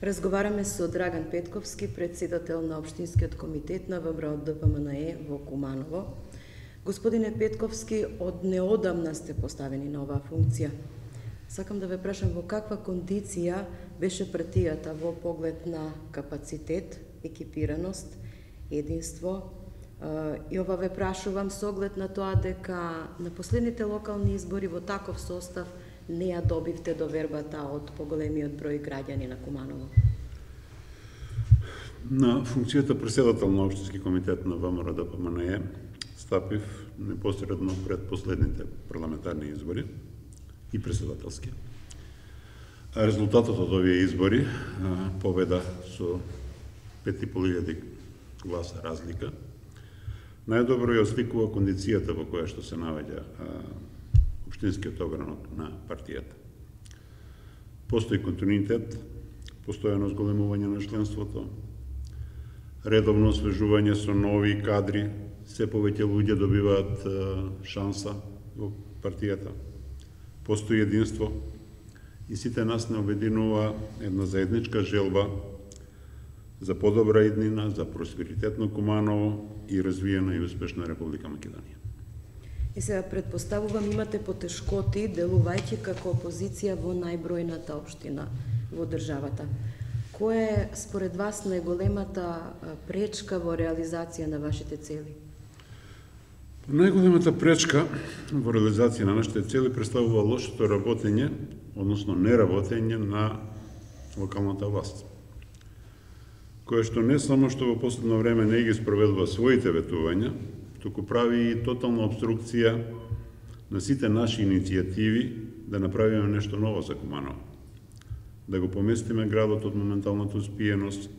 Разговараме со Драган Петковски, председател на Општинскиот комитет на ВМРО ДПМНЕ во Куманово. Господине Петковски, од неодамна сте поставени на оваа функција. Сакам да ве прашам во каква кондиција беше партијата во поглед на капацитет, екипираност, единство, и ова ве прашувам со оглед на тоа дека на последните локални избори во таков состав не ја добивте довербата од поголемиот број граѓани на Куманово. На функцијата председател на Општински комитет на ВМРО ДПМНЕ стапив непосредно пред последните парламентарни избори и председателски. Резултатот од овие избори победа со 5.500 гласа разлика најдобро ја осликува кондицијата во која што се наоѓа Општинскиот огранок на партијата. Постои континуитет, постојано зголемување на членството, редовно освежување со нови кадри, се повеќе луѓе добиваат шанса во партијата. Постои единство и сите нас не обединува една заедничка желба за подобра иднина, за просперитетно Куманово и развиена и успешна Република Македонија. И сега предпоставувам имате потешкоти делувајќи како опозиција во најбројната општина во државата. Која е според вас најголемата пречка во реализација на вашите цели? Најголемата пречка во реализација на нашите цели представува лошото работење, односно неработење на локалната власт, која што не само што во последно време не ги спроведува своите ветувања, туку прави и тотална обструкција на сите наши иницијативи да направиме нешто ново за Куманово. Да го поместиме градот од моменталната успиеност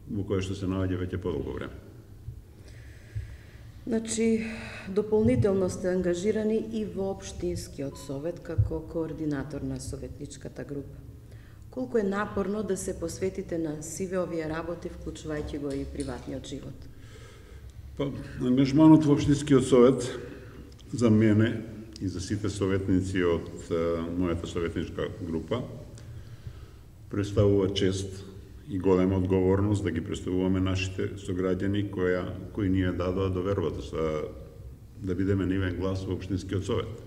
во која што се наоѓа веќе подолго време. Значи, дополнително сте ангажирани и во Општинскиот совет како координатор на советничката група. Колку е напорно да се посветите на сиве овие работи, вклучувајќи го и приватниот живот? Ангажманот во Општинскиот совет за мене и за сите советници од мојата советничка група представува чест и голема одговорност да ги представуваме нашите сограѓани кои ни ја дадоа довербата да бидеме нивен глас во Општинскиот совет.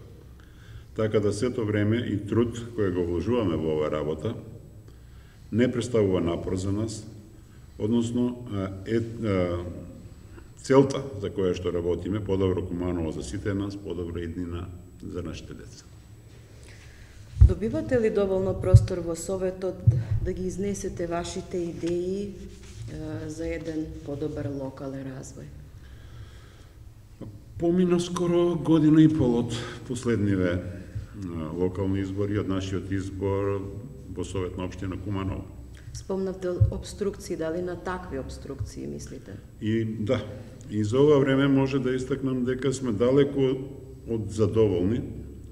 Така да сето време и труд кој го вложуваме во оваа работа не представува напор за нас, односно целта за која што работиме, подобро Куманово за сите нас, подобра иднина за нашите деца. Добивате ли доволно простор во Советот да ги изнесете вашите идеи за еден подобар локален развој? Помина скоро година и пол од последниве локални избори, од нашиот избор во Совет на Општина Куманово. Спомнавте обструкции, дали на такви обструкции мислите? И да, и за ова време може да истакнам дека сме далеку од задоволни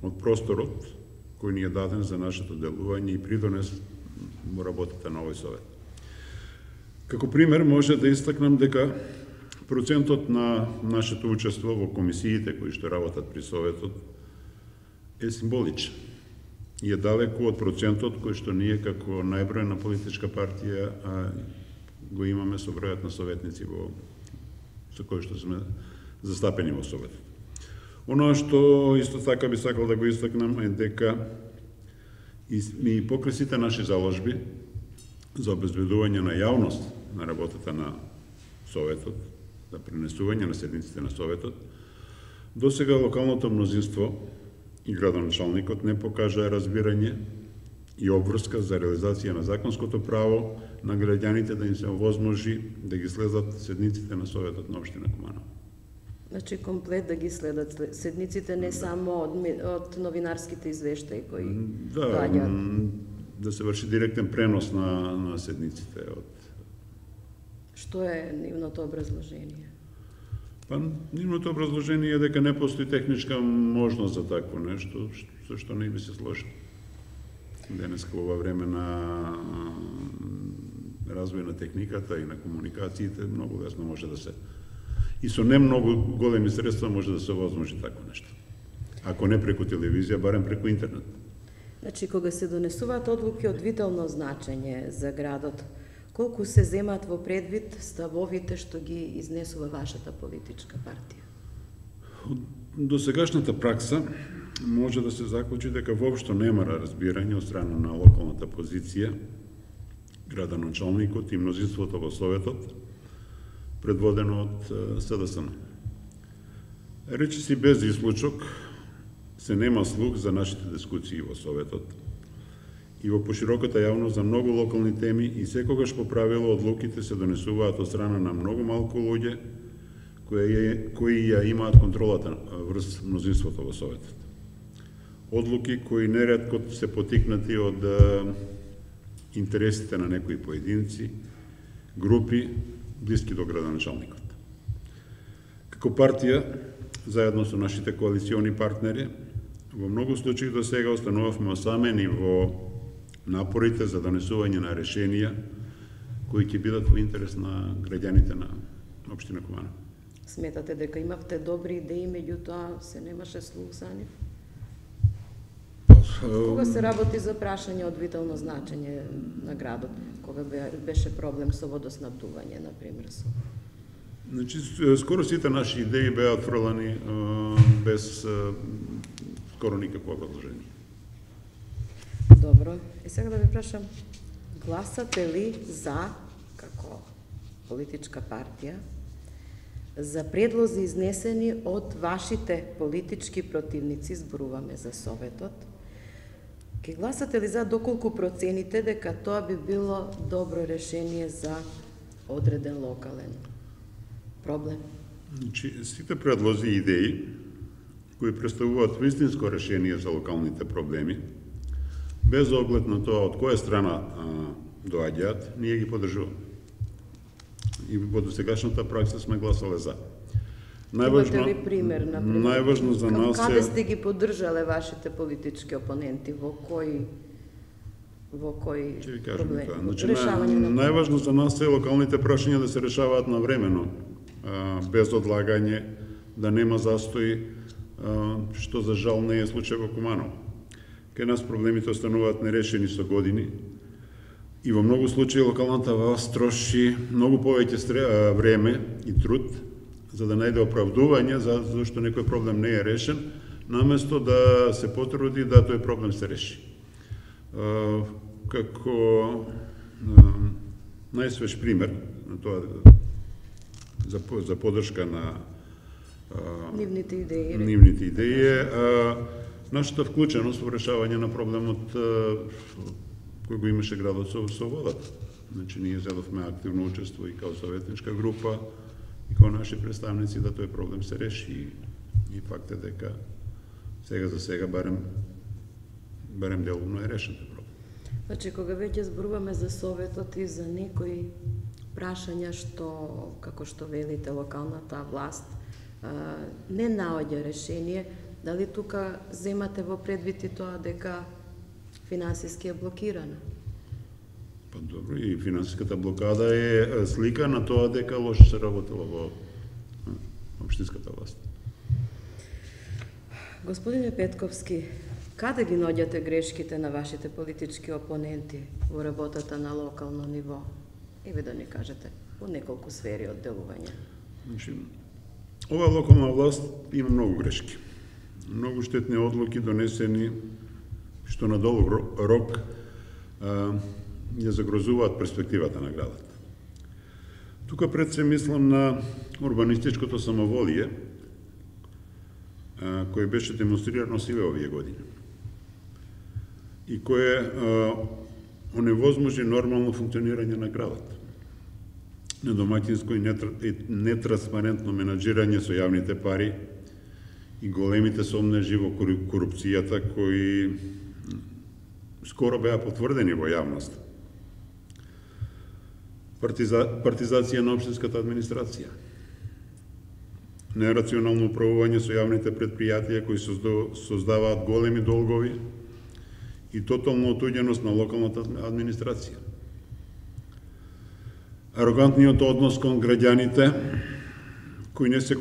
од просторот кој ни е даден за нашето делување и придонес во работата на овој совет. Како пример може да истакнам дека процентот на нашето учество во комисиите кои што работат при советот е символичен и е далеку од процентот кој што ние како најбројна политичка партија го имаме со бројот на советници со кои што сме застапени во советот. Оно што исто така би сакал да го истакнам е дека и покрај сите наши заложби за обезбедување на јавност на работата на Советот, за пренесување на седниците на Советот, досега локалното мнозинство и градоначалникот не покажа разбирање и обврска за реализација на законското право на граѓаните да им се овозможи да ги следат седниците на Советот на Општина Куманово. Значи комплет да ги следат седниците, не само од новинарските извештаи кои доаѓаат. Да се врши директен пренос на седниците. Што е нивното образложение? Нивното образложение е дека не постои техничка можност за такво нешто, со што не би се сложил. Денеска ова време на развој на техниката и на комуникациите многу лесно може да се и со не многу големи средства може да се овозможи такво нешто. Ако не преку телевизија, барем преку интернет. Значи, кога се донесуваат одлуки од витално значење за градот, колку се земаат во предвид ставовите што ги изнесува вашата политичка партија? Од досегашната пракса може да се заклучи дека воопшто нема разбирање од страна на локалната позиција, градоначалникот и мнозинството во Советот, предводено од СДСМ. Речиси без исклучок се нема слух за нашите дискусии во Советот и во пошироката јавност за многу локални теми и секогаш по правило одлуките се донесуваат од страна на многу малку луѓе кои ја имаат контролата врз мнозинството во Советот. Одлуки кои неретко се потикнати од интересите на некои поединци, групи блиски до градоначалникот. Како партија, заедно со нашите коалициони партнери, во многу случаи до сега останувавме осамени во напорите за донесување на решенија кои ќе бидат во интерес на граѓаните на општина Куманово. Сметате дека имавте добри идеи, меѓутоа се немаше слух за нив? Кога се работи за прашање од витално значење на градот? Кога беше проблем со водоснабдување, например? Значи, скоро сите наши идеи беа отфрлани без скоро никакво образложение. Добро. И сега да ви прашам, гласате ли за, како политичка партија, за предлози изнесени од вашите политички противници, зборуваме за Советот, ке гласате ли за доколку процените дека тоа би било добро решение за одреден локален проблем? Значи, сите предлози и идеи кои представуваат вистинско решение за локалните проблеми, без оглед на тоа од која страна доаѓаат, ние ги поддржуваме. И во досегашната пракса сме гласале за. Имате ли пример, например? Најважно за нас Каде сте ги поддржале вашите политички опоненти? Во кои проблеми? Значи, најважно за нас е локалните прашања да се решаваат навремено, без одлагање, да нема застои, што за жал не е случај во Куманово. Кај нас проблемите остануваат нерешени со години и во многу случаи локалната власт троши многу повеќе време и труд за да најде оправдување зашто некој проблем не е решен, наместо да се потруди да тој проблем се реши. Како најсвеж пример на тоа за поддршка на нивните идеи е нашата вклученост во решавање на проблемот кој го имаше градот со водата. Значи, ние зедовме активно учество и као советничка група и као наши представници да тој проблем се реши и факт е дека сега за сега барем делумно е решен тој проблем. Значи, кога веќе зборуваме за Советот и за некои прашања што, како што велите, локалната власт не наоѓа решение, дали тука земате во предвид и тоа дека финансиски е блокирана? Па добро, и финансиската блокада е слика на тоа дека лошо се работело во општинската власт. Господине Петковски, каде ги наоѓате грешките на вашите политички опоненти во работата на локално ниво? Еве да ни кажете во неколку сфери од делување. Значи, ова локална власт има многу грешки. Многу штетни одлуки донесени што на долг рок ја загрозуваат перспективата на градот. Тука пред се мислам на урбанистичкото самоволие кој беше демонстрирано сиве овие години и кое оневозможи нормално функционирање на градот. Недомаќинско и нетранспарентно менаџирање со јавните пари и големите сомнежи во корупцијата кои скоро беа потврдени во јавност. Партизација на општинската администрација. Нерационално управување со јавните предпријатија кои создаваат големи долгови и тотална отуѓеност на локалната администрација. Арогантниот однос кон граѓаните кои не се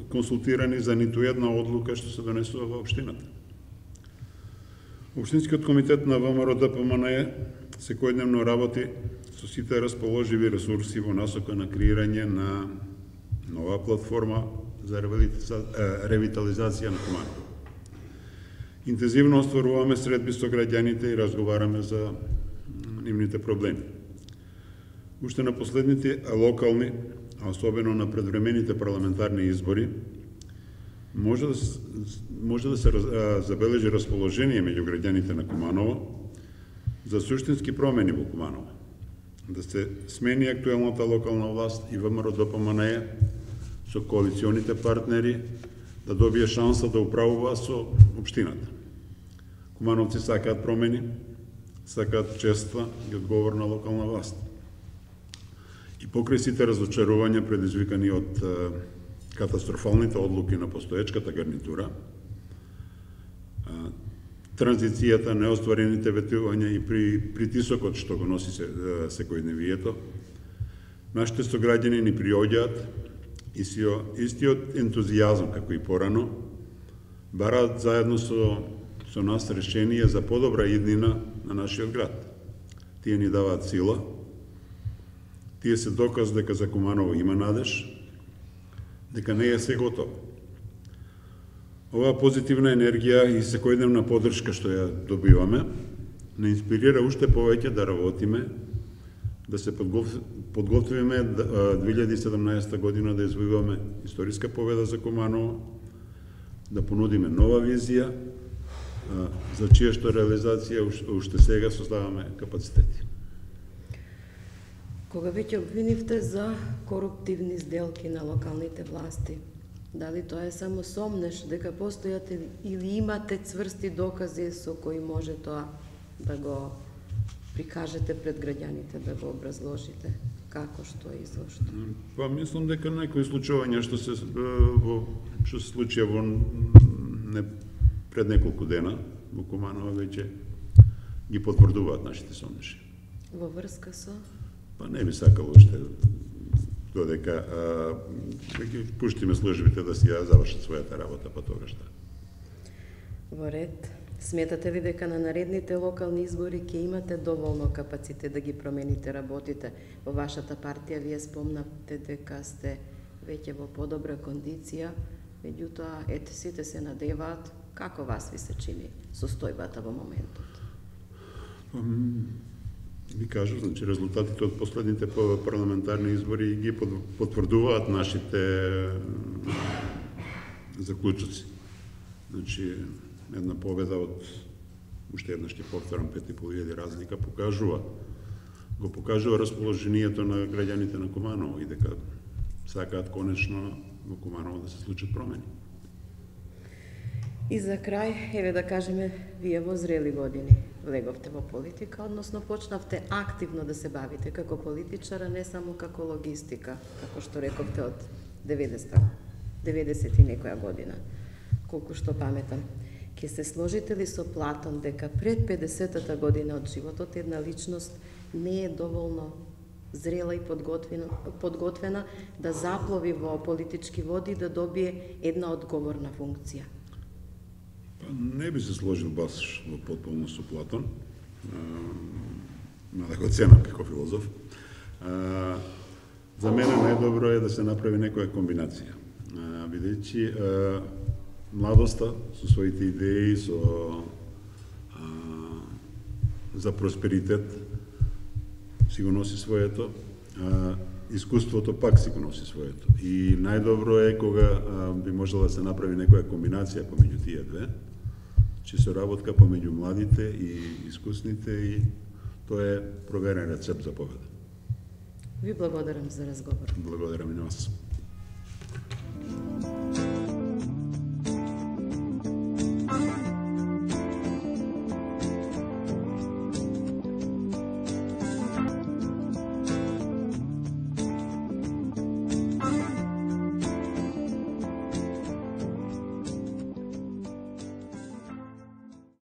консултирани за ниту една одлука што се донесува во општината. Општинскиот комитет на ВМРО ДПМНЕ секојдневно работи со сите расположиви ресурси во насока на креирање на нова платформа за ревитализација на Куманово. Интензивно остваруваме средби со граѓаните и разговараме за нивните проблеми. Уште на последните локални, а особено на предвремените парламентарни избори, може да се забележи расположение меѓу граѓаните на Куманово за суштински промени во Куманово, да се смени актуелната локална власт и ВМРО ДПМНЕ со коалиционите партнери да добие шанса да управува со општината. Кумановци сакаат промени, сакаат честна и одговорна локална власт. И покрај сите разочарувања предизвикани од катастрофалните одлуки на постоечката гарнитура, транзицијата, неостварените ветувања и притисокот што го носи секојдневието, нашите сограѓани ни приоѓаат и истиот ентузијазам како и порано, бараат заедно со нас решение за подобра иднина на нашиот град. Тие ни даваат сила, тие се доказ дека за Куманово има надеж, дека не е се готово. Оваа позитивна енергија и секојдневна поддршка што ја добиваме, не инспирира уште повеќе да работиме, да се подготвиме 2017 година да извојуваме историска победа за Куманово, да понудиме нова визија, за чија што реализација уште сега создаваме капацитети. Кога веќе обвинивте за коруптивни сделки на локалните власти, дали тоа е само сомнеш дека постојат или имате цврсти докази со кои може тоа да го прикажете пред граѓаните, да го образложите? Како, што и зошто? Па мислам дека некои случувања што се случија пред неколку дена во Куманово веќе ги потврдуваат нашите сомнеши. Во врска со? Па не би сакало уште додека да ги пуштиме службите да си ја завршат својата работа, па тогаш да. Во ред. Сметате ли дека на наредните локални избори ќе имате доволно капацитет да ги промените работите? Во вашата партија вие спомнавте дека сте веќе во подобра кондиција, меѓутоа ете сите се надеваат. Како вас ви се чини состојбата во моментот? Ви кажу, значи резултатите од последните парламентарни избори ги потврдуваат нашите заклучоци. Значи една победа од уште еднаш ќе повторам 5.500 разлика го покажува расположението на граѓаните на Куманово и дека сакаат конечно во Куманово да се случат промени. И за крај, еве да кажеме, вие во зрели години влеговте во политика, односно почнавте активно да се бавите како политичар, а не само како логистика, како што рековте од 90 и некоја година, колку што паметам. Ке се сложите ли со Платон дека пред 50-та година од животот една личност не е доволно зрела и подготвена да заплови во политички води, да добие една одговорна функција? Не би се сложил баш во потполно со Платон, да го ценам како филозоф. За мене најдобро е да се направи некоја комбинација, бидејќи младоста со своите идеи, за просперитет си го носи своето, искуството пак си го носи своето. И најдобро е кога би можела да се направи некоја комбинација помеѓу тие две, че соработка помеѓу младите и искусните, и тоа е проверен рецепт за победа. Ви благодарам за разговор. Благодарам и на вас.